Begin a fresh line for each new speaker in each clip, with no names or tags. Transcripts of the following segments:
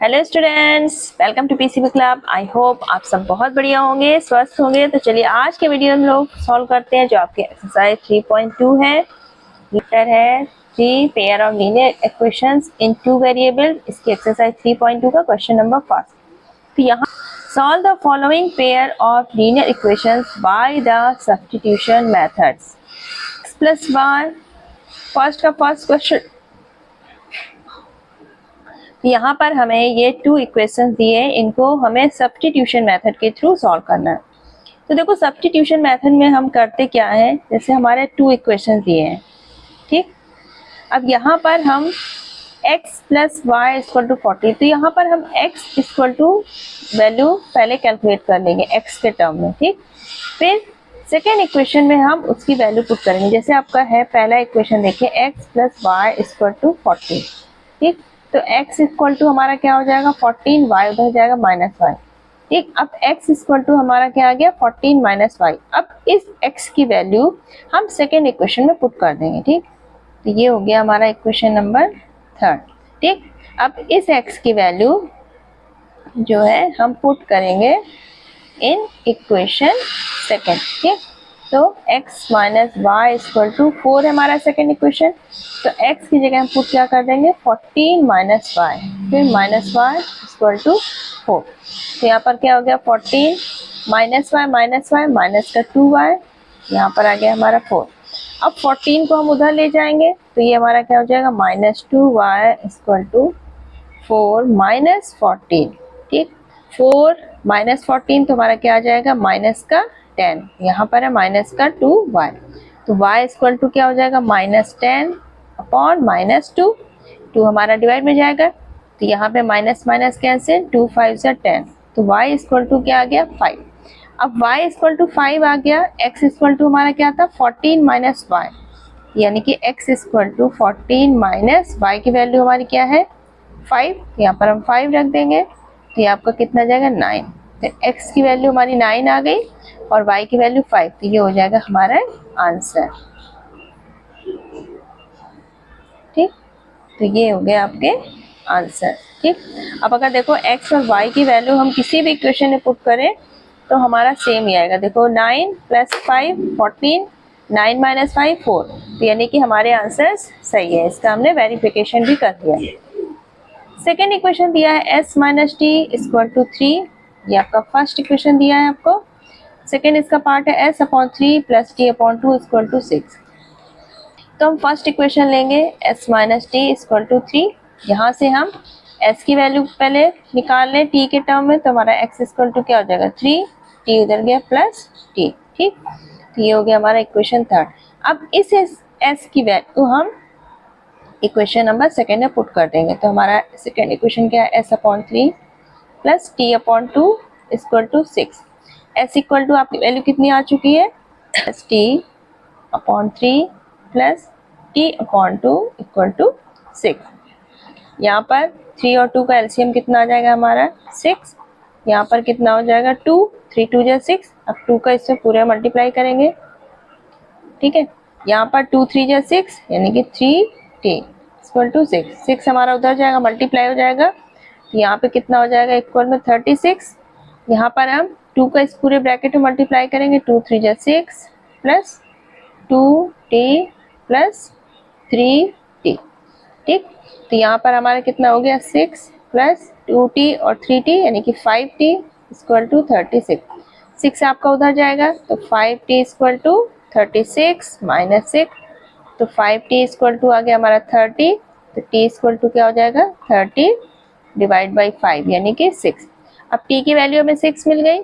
Hello students, welcome to PCB club. I hope आप सब बहुत बढ़िया होंगे, स्वस्थ होंगे। तो चलिए आज के वीडियो में हम लोग सॉल्व करते हैं जो आपके एक्सरसाइज 3.2 है। लेटर है 3 pair of linear equations in 2 variable. इसकी एक्सरसाइज 3.2 का क्वेश्चन नंबर फर्स्ट। तो यहाँ solve the following pair of linear equations by the substitution methods. x plus y first का फर्स्ट क्वेश्चन। यहाँ पर हमें ये 2 इक्वेशंस दिए हैं, इनको हमें सब्स्टिट्यूशन मेथड के थ्रू सॉल्व करना है। तो देखो सब्स्टिट्यूशन मेथड में हम करते क्या है, जैसे हमारे 2 इक्वेशंस दिए हैं, ठीक। अब यहाँ पर हम x plus y equal to 40, तो यहाँ पर हम x इक्वल टू वैल्यू पहले कैलकुलेट कर लेंगे x के टर्म में, ठीक। फिर सेकेंड इक्वेशन में हम उसकी वैल्यू पुट करेंगे। जैसे आपका है पहला इक्वेशन, देखिए x plus y equal to 40, ठीक। तो x इक्वल टू हमारा क्या हो जाएगा 14, y उधर हो जाएगा माइनस वाई, ठीक। अब x इक्वल टू हमारा क्या आ गया 14 माइनस वाई। अब इस x की वैल्यू हम सेकेंड इक्वेशन में पुट कर देंगे, ठीक। तो ये हो गया हमारा इक्वेशन नंबर थर्ड, ठीक। अब इस x की वैल्यू जो है हम पुट करेंगे इन इक्वेशन सेकेंड, ठीक। तो x minus Y equal to 4 है हमारा सेकेंड इक्वेशन। तो x की जगह हम पुट क्या कर देंगे 14 माइनस वाई, फिर माइनस वाई इक्वल टू 4। तो यहाँ पर क्या हो गया 14 माइनस वाई माइनस का 2y, यहाँ पर आ गया हमारा 4। अब 14 को हम उधर ले जाएंगे तो ये हमारा क्या हो जाएगा minus 2y equal to 4 minus 14, ठीक। 4 माइनस 14 तो हमारा क्या आ जाएगा माइनस का 10, यहाँ पर है माइनस का 2y। तो y इक्वल टू क्या हो जाएगा माइनस 10 अपॉन माइनस 2, 2 हमारा डिवाइड में जाएगा तो यहाँ पे माइनस माइनस कैंसिल, 2 5 से 10, तो y इक्वल टू क्या आ गया 5। अब y इक्वल टू 5 आ गया, x इक्वल टू हमारा क्या था 14 माइनस y, यानी कि x equal to 14 minus y की वैल्यू हमारी क्या है 5, यहाँ पर हम 5 रख देंगे तो ये आपका कितना जाएगा 9। तो x की वैल्यू हमारी 9 आ गई और y की वैल्यू 5, तो ये हो जाएगा हमारा आंसर, ठीक। तो ये हो गए आपके आंसर, ठीक। अब अगर देखो x और y की वैल्यू हम किसी भी इक्वेशन में पुट करें तो हमारा सेम ही आएगा। देखो 9 प्लस 5 14, 9 माइनस 5 4, तो यानी कि हमारे आंसर्स सही है। इसका हमने वेरिफिकेशन भी कर दिया। सेकेंड इक्वेशन दिया है s minus t equal to 3, ये आपका फर्स्ट इक्वेशन दिया है आपको। सेकेंड इसका पार्ट है s upon 3 plus T upon 2 equal to 6। तो हम फर्स्ट इक्वेशन लेंगे s minus t equal to 3। यहाँ से हम s की वैल्यू पहले निकाल लें t के टर्म में, तो हमारा x इक्वल टू क्या हो जाएगा 3, t उधर गया प्लस t, ठीक। तो ये हो गया हमारा इक्वेशन थर्ड। अब इस s की वैल्यू हम इक्वेशन नंबर सेकेंड में पुट कर देंगे। तो हमारा सेकेंड इक्वेशन क्या है s upon 3 plus T upon 2 equal to 6। s equal to आपकी वैल्यू कितनी आ चुकी है S T upon 3 plus T upon 2 equal to 6। यहाँ पर 3 और 2 का एलसीएम कितना आ जाएगा हमारा 6, यहाँ पर कितना हो जाएगा 2, 3 2 जा 6। अब 2 का इससे पूरे मल्टीप्लाई करेंगे, ठीक है। यहाँ पर 2 3 जा 6 यानी कि 3t इक्वल टू 6, 6 हमारा उधर जाएगा मल्टीप्लाई हो जाएगा, तो यहाँ पे कितना हो जाएगा इक्वल में 36। यहाँ पर हम 2 का इस पूरे ब्रैकेट में मल्टीप्लाई करेंगे, 2 3 जा 6 प्लस 2t प्लस 3t, ठीक। तो यहाँ पर हमारा कितना हो गया 6 प्लस 2t और 3t यानी कि 5t इक्वल टू 36। 6 आपका उधर जाएगा तो 5t इक्वल टू 36 माइनस 6, तो 5t इक्वल टू आ गया हमारा 30, तो t इक्वल टू क्या हो जाएगा 30 डिवाइड बाई 5 यानी कि 6। अब t की वैल्यू हमें 6 मिल गई।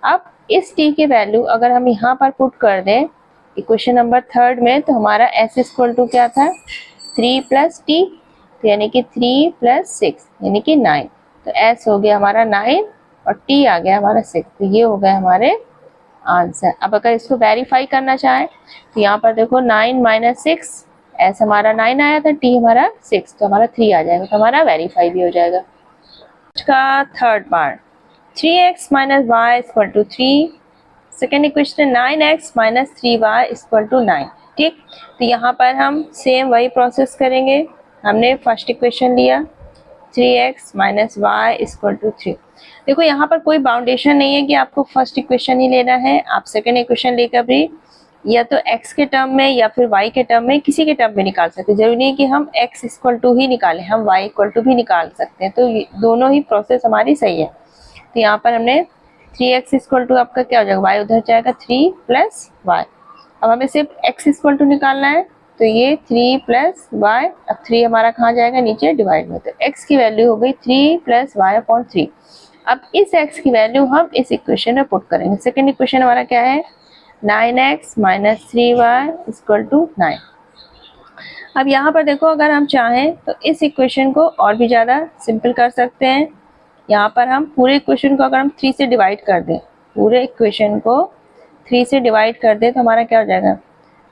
अब इस t की वैल्यू अगर हम यहाँ पर पुट कर दें इक्वेशन नंबर थर्ड में, तो हमारा s इक्वल टू क्या था 3 प्लस t, तो यानी कि 3 प्लस 6 यानी कि 9। तो s हो गया हमारा 9 और t आ गया हमारा 6, तो ये हो गए हमारे आंसर। अब अगर इसको वेरीफाई करना चाहें तो यहाँ पर देखो 9 माइनस 6, s हमारा 9 आया था, t हमारा 6, तो हमारा 3 आ जाएगा, तो हमारा वेरीफाई भी हो जाएगा। का third part 3x minus Y equal to 3, second equation 9x minus 3y equal to 9, ठीक। तो यहाँ पर हम सेम वही प्रोसेस करेंगे। हमने फर्स्ट इक्वेशन लिया 3x minus Y equal to 3। देखो यहाँ पर कोई बाउंडेशन नहीं है कि आपको फर्स्ट इक्वेशन ही लेना है, आप सेकेंड इक्वेशन लेकर भी या तो x के टर्म में या फिर y के टर्म में किसी के टर्म में निकाल सकते हैं। जरूरी नहीं कि हम x इक्वल टू ही निकालें, हम y इक्वल टू भी निकाल सकते हैं। तो दोनों ही प्रोसेस हमारी सही है। तो यहाँ पर हमने 3x इक्वल टू आपका क्या हो जाएगा, y उधर जाएगा 3 प्लस वाई। अब हमें सिर्फ x इक्वल टू निकालना है, तो ये 3 प्लस वाई, अब 3 हमारा कहाँ जाएगा, नीचे डिवाइड में। तो x की वैल्यू हो गई 3 प्लस वाई अपॉन 3। अब इस x की वैल्यू हम इस इक्वेशन में पुट करेंगे। सेकेंड इक्वेशन हमारा क्या है, 9x minus 3y equal to 9। अब यहाँ पर देखो, अगर हम चाहें तो इस इक्वेशन को और भी ज़्यादा सिंपल कर सकते हैं। यहाँ पर हम पूरे इक्वेशन को अगर हम 3 से डिवाइड कर दें, पूरे इक्वेशन को 3 से डिवाइड कर दें, तो हमारा क्या हो जाएगा,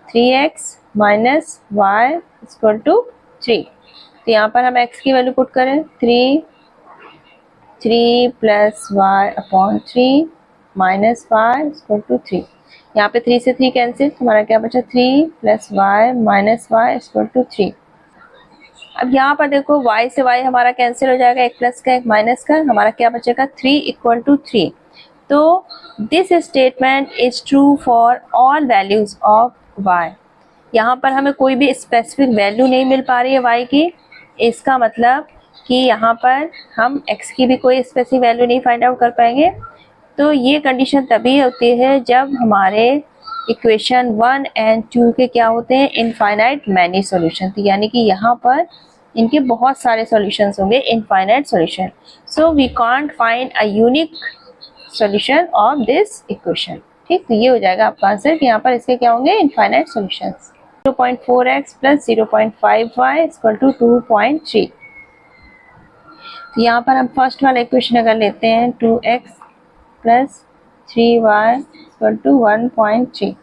3x minus Y equal to 3। तो यहाँ पर हम x की वैल्यू पुट करें, 3 plus Y upon 3 minus Y equal to 3। यहाँ पे 3 से 3 कैंसिल, हमारा क्या बचा, 3 plus Y minus Y equal to 3। अब यहाँ पर देखो y से y हमारा कैंसिल हो जाएगा, एक प्लस का एक माइनस का, हमारा क्या बचेगा, 3 इक्वल टू 3। तो this statement is true for all values of y। यहाँ पर हमें कोई भी स्पेसिफिक वैल्यू नहीं मिल पा रही है y की, इसका मतलब कि यहाँ पर हम x की भी कोई स्पेसिफिक वैल्यू नहीं फाइंड आउट कर पाएंगे। तो ये कंडीशन तभी होती है जब हमारे इक्वेशन 1 एंड 2 के क्या होते हैं, इनफाइनाइट मैनी सॉल्यूशन। तो यानी कि यहाँ पर इनके बहुत सारे सॉल्यूशंस होंगे, infinite solution. So we can't find a unique solution of this equation. ठीक, तो ये हो जाएगा आपका आंसर कि यहाँ पर इसके क्या होंगे, infinite solutions. 0.4x plus 0.5y equal to 2.3। तो यहाँ पर हम फर्स्ट वाला इक्वेशन अगर लेते हैं, 2x plus 3y equal to 1.3।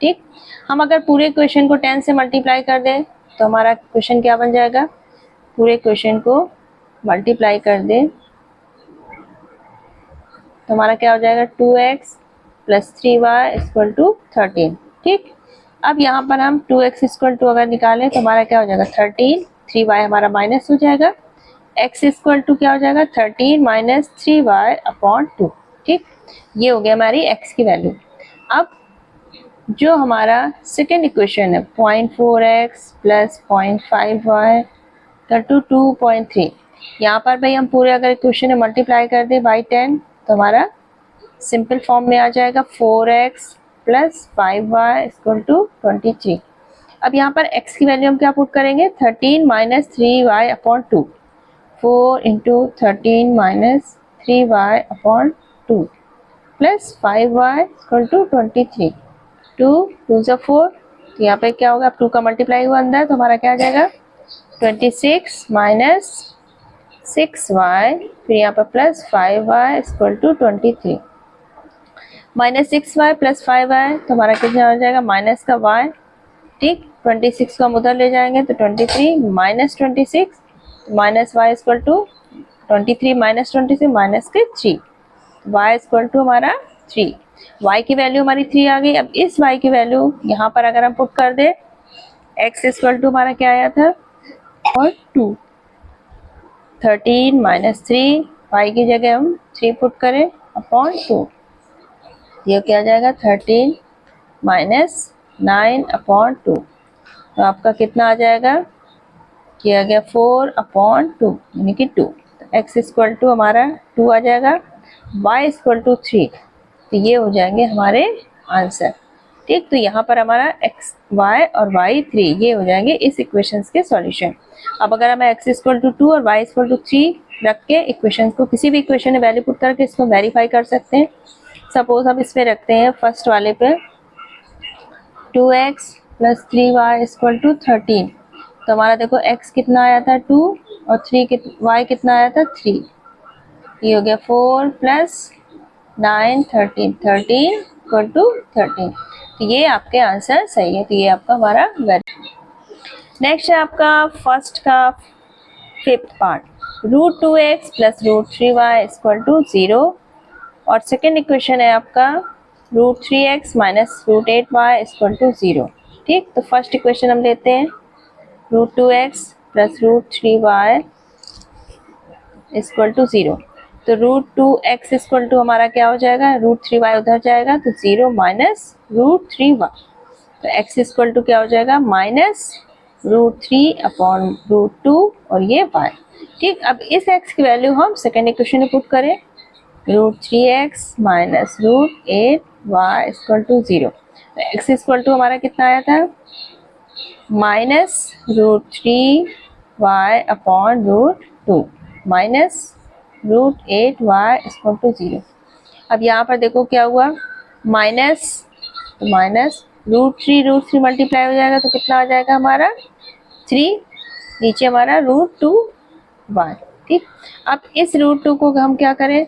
ठीक, हम अगर पूरे इक्वेशन को 10 से मल्टीप्लाई कर दें तो हमारा इक्वेशन क्या बन जाएगा, पूरे इक्वेशन को मल्टीप्लाई कर दें तो हमारा क्या हो जाएगा, 2x plus 3y equal to 13। ठीक, अब यहाँ पर हम 2x इक्वल टू अगर निकालें तो हमारा क्या हो जाएगा, 13, 3y हमारा माइनस हो जाएगा, x इक्वल टू क्या हो जाएगा, 13 माइनस 3y अपॉन 2। ठीक, ये हो गया हमारी x की वैल्यू। अब जो हमारा सेकेंड इक्वेशन है, 0.4x प्लस 0.5y का टू 2.3, यहाँ पर भाई हम पूरे अगर इक्वेशन में मल्टीप्लाई कर दें बाई 10 तो हमारा सिंपल फॉर्म में आ जाएगा 4x plus 5y equal to 23। अब यहाँ पर x की वैल्यू हम क्या पुट करेंगे, 13 minus 3y upon 2, 4 into 13 minus 3y upon 2 plus 5y equal to 23। 2 2 से 4, तो यहाँ पे क्या होगा, अब 2 का मल्टीप्लाई हुआ अंदर तो हमारा क्या आ जाएगा, 26 माइनस 6y, फिर यहाँ पर plus 5y equal to 23। Minus 6y plus 5y तो हमारा कितना हो जाएगा, माइनस का y। ठीक, 26 को हम उधर ले जाएंगे तो 23 minus 26, minus y equal to 23 minus 26 minus के 3, y इक्वल टू हमारा 3। y की वैल्यू हमारी 3 आ गई। अब इस y की वैल्यू यहाँ पर अगर हम पुट कर दे, x इक्वल टू हमारा क्या आया था, और 2, 13 माइनस 3, y की जगह हम 3 पुट करें अपॉन 2, ये क्या आ जाएगा, 13 माइनस 9 अपॉन 2। तो आपका कितना आ जाएगा, किया गया 4 अपॉन 2 यानी कि 2। तो x इक्वल टू हमारा 2 आ जाएगा, y इक्वल टू 3। तो ये हो जाएंगे हमारे आंसर। ठीक, तो यहाँ पर हमारा x y और y 3 ये हो जाएंगे इस इक्वेशंस के सॉल्यूशन। अब अगर हमें x इक्वल टू 2 और y इक्वल टू 3 रख के इक्वेशंस को किसी भी इक्वेशन में वैल्यू पुट करके इसको वेरीफाई कर सकते हैं। सपोज हम इस पे रखते हैं फर्स्ट वाले पे, 2x plus 3y equal to 13। तो हमारा देखो x कितना आया था 2 और y कितना आया था 3, ये हो गया 4 प्लस 9 13, 13 इक्वल टू 13। तो ये आपके आंसर सही है। तो ये आपका हमारा नेक्स्ट है आपका फर्स्ट का 5th part, √2x plus √3y equal to 0 और सेकेंड इक्वेशन है आपका √3x minus √8y equal to 0। ठीक, तो फर्स्ट इक्वेशन हम लेते हैं, √2x plus √3y equal to 0। तो √2x इक्वल टू हमारा क्या हो जाएगा, √3y उधर जाएगा तो 0 माइनस √3y। तो x इक्वल टू क्या हो जाएगा, माइनस √3 अपॉन √2 और ये y। ठीक, अब इस x की वैल्यू हम सेकेंड इक्वेशन में पुट करें, √3x minus √8y equal to 0। तो x इक्वल टू हमारा कितना आया था, minus √3y upon √2 minus √8y equal to 0। अब यहाँ पर देखो क्या हुआ, माइनस, तो माइनस √3 मल्टीप्लाई हो जाएगा तो कितना आ जाएगा हमारा 3, नीचे हमारा √2y। ठीक, अब इस √2 को हम क्या करें,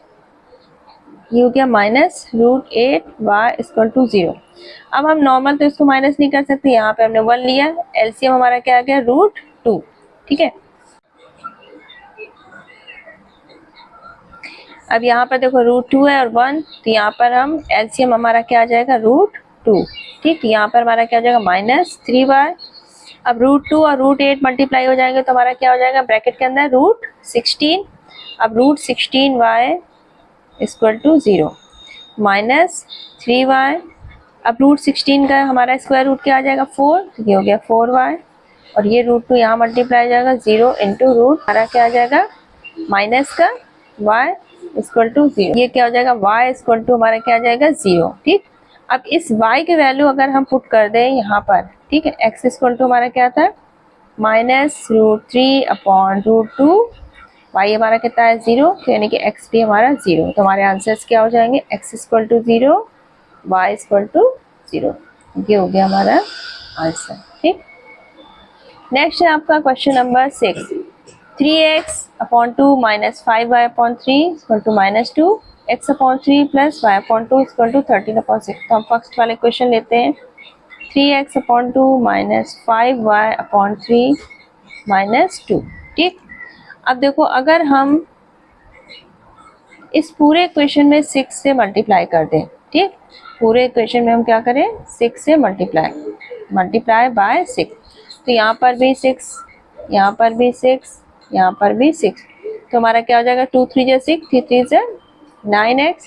ये हो गया माइनस √8y इक्वल टू 0। अब हम नॉर्मल तो इसको माइनस नहीं कर सकते, यहाँ पे हमने 1 लिया, एलसीएम हमारा क्या आ गया, √2। ठीक है, अब यहाँ पर देखो √2 है और 1, तो यहाँ पर हम एलसीएम हमारा क्या आ जाएगा, √2। ठीक, यहाँ पर हमारा क्या आ जाएगा, माइनस 3y। अब √2 और √8 मल्टीप्लाई हो जाएंगे तो हमारा क्या हो जाएगा, ब्रैकेट के अंदर √16। अब √16y equal to 0 minus 3y। अब √16 का हमारा स्क्वायर रूट क्या आ जाएगा, 4, तो ये हो गया 4y। और ये √2 यहाँ मल्टीप्लाई हो जाएगा, 0 इंटू रूट हमारा क्या आ जाएगा, माइनस का y इक्वल टू 0। ये क्या हो जाएगा, y इक्वल टू हमारा क्या आ जाएगा, 0। ठीक, अब इस y की वैल्यू अगर हम पुट कर दें यहाँ पर, ठीक है, x इक्वल टू हमारा क्या था, माइनस √3 अपॉन √2, y हमारा कितना है, 0, तो यानी कि x भी हमारा 0। तो हमारे आंसर्स क्या हो जाएंगे, x equal to 0, y equal to 0। ये हो गया हमारा आंसर। ठीक, नेक्स्ट है आपका question number 6, 3x upon 2 minus 5y upon 3 equal to minus 2, x upon 3 plus y upon 2 equal to 13 upon 6। तो हम फर्स्ट वाले क्वेश्चन लेते हैं, 3x upon 2 minus 5y upon 3 minus 2। ठीक, अब देखो अगर हम इस पूरे इक्वेशन में 6 से मल्टीप्लाई कर दें, ठीक, पूरे इक्वेशन में हम क्या करें, 6 से मल्टीप्लाई बाय 6, तो यहाँ पर भी 6, यहाँ पर भी 6, यहाँ पर भी 6, तो हमारा क्या हो जाएगा, 2 3 6, 3 3 9x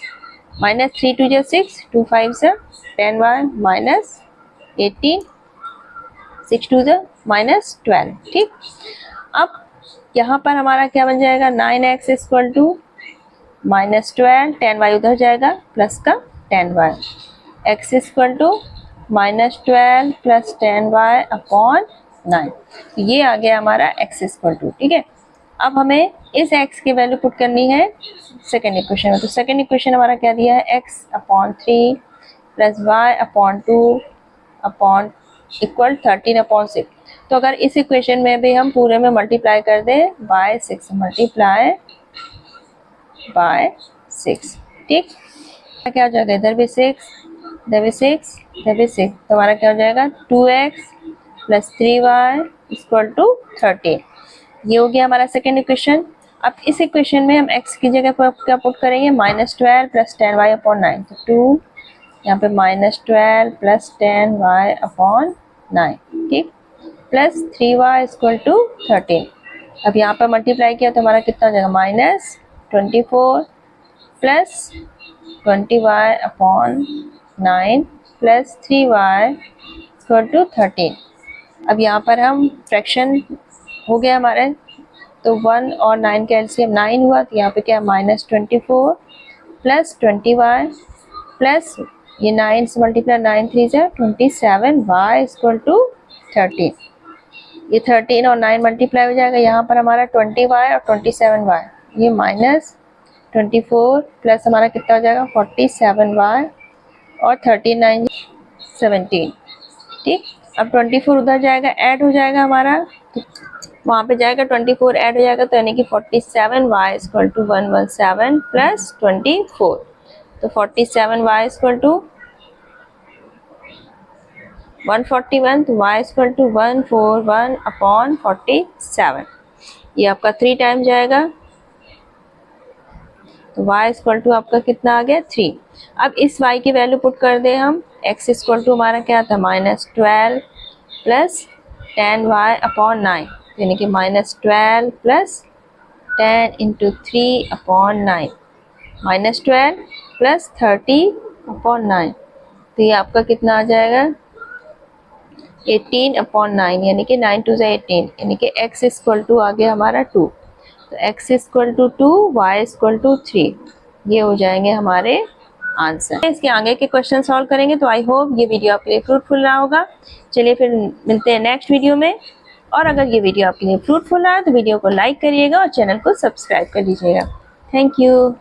minus 3 2 6, 2 5 10y minus 18, 6 2 minus 12। ठीक, अब यहाँ पर हमारा क्या बन जाएगा, 9x equal to minus 12, 10y उधर जाएगा प्लस का 10y, x equal to minus 12 plus 10y upon 9। ये आ गया हमारा x इक्वल टू। ठीक है, अब हमें इस x की वैल्यू पुट करनी है सेकेंड इक्वेशन में। तो सेकेंड इक्वेशन हमारा क्या दिया है, x upon 3 plus y upon 2 upon equal 13 upon 6। तो अगर इस इक्वेशन में भी हम पूरे में मल्टीप्लाई कर दें बाय 6, मल्टीप्लाई बाय 6। ठीक, क्या हो जाएगा, इधर भी 6, इधर भी 6, इधर भी 6, तो हमारा क्या हो जाएगा, 2x plus 3y equal to 13। ये हो गया हमारा सेकेंड इक्वेशन। अब इस इक्वेशन में हम x की जगह पर क्या पुट करेंगे, माइनस 12 प्लस 10y अपॉन 9, तो 2 यहाँ पे माइनस 12 प्लस 10y अपॉन 9। ठीक, प्लस 3y इक्वल टू 13। अब यहाँ पर मल्टीप्लाई किया तो हमारा कितना हो जाएगा, minus 24 plus 20y upon 9 plus 3y equal to 13। अब यहाँ पर हम फ्रैक्शन हो गया हमारे, तो 1 और 9 का एलसीएम 9 हुआ, तो यहाँ पे क्या माइनस 24 प्लस 20y प्लस ये 9 से मल्टीप्लाई 9 3 से 27y इक्वल टू 13। ये 13 और 9 मल्टीप्लाई हो जाएगा, यहाँ पर हमारा 20y और 27y, ये माइनस 24 प्लस हमारा कितना हो जाएगा 47y और 39 17। ठीक, अब 24 उधर जाएगा, ऐड हो जाएगा हमारा, तो वहाँ पे जाएगा 24 ऐड हो जाएगा, तो यानी कि 47y इक्वल टू 117 प्लस 24, तो 47y इक्वल टू 141, तो y इक्वल टू 141 अपॉन 47। ये आपका 3 टाइम जाएगा, तो y इक्वल टू आपका कितना आ गया 3। अब इस y की वैल्यू पुट कर दे हम, x इक्वल टू हमारा क्या था, माइनस 12 प्लस 10y अपॉन 9, यानी कि माइनस 12 प्लस 10 इंटू 3/9 -12 प्लस 30/9, तो ये आपका कितना आ जाएगा 18/9, यानी कि 9 2 18, यानी कि x इक्वल टू आ गया हमारा 2, तो x equal to 2, y equal to 3, ये हो जाएंगे हमारे आंसर। इसके आगे के क्वेश्चन सॉल्व करेंगे। तो आई होप ये वीडियो आपके लिए फ्रूटफुल रहा होगा। चलिए फिर मिलते हैं नेक्स्ट वीडियो में, और अगर ये वीडियो आपके लिए फ्रूटफुल रहा तो वीडियो को लाइक करिएगा और चैनल को सब्सक्राइब कर लीजिएगा। Thank you.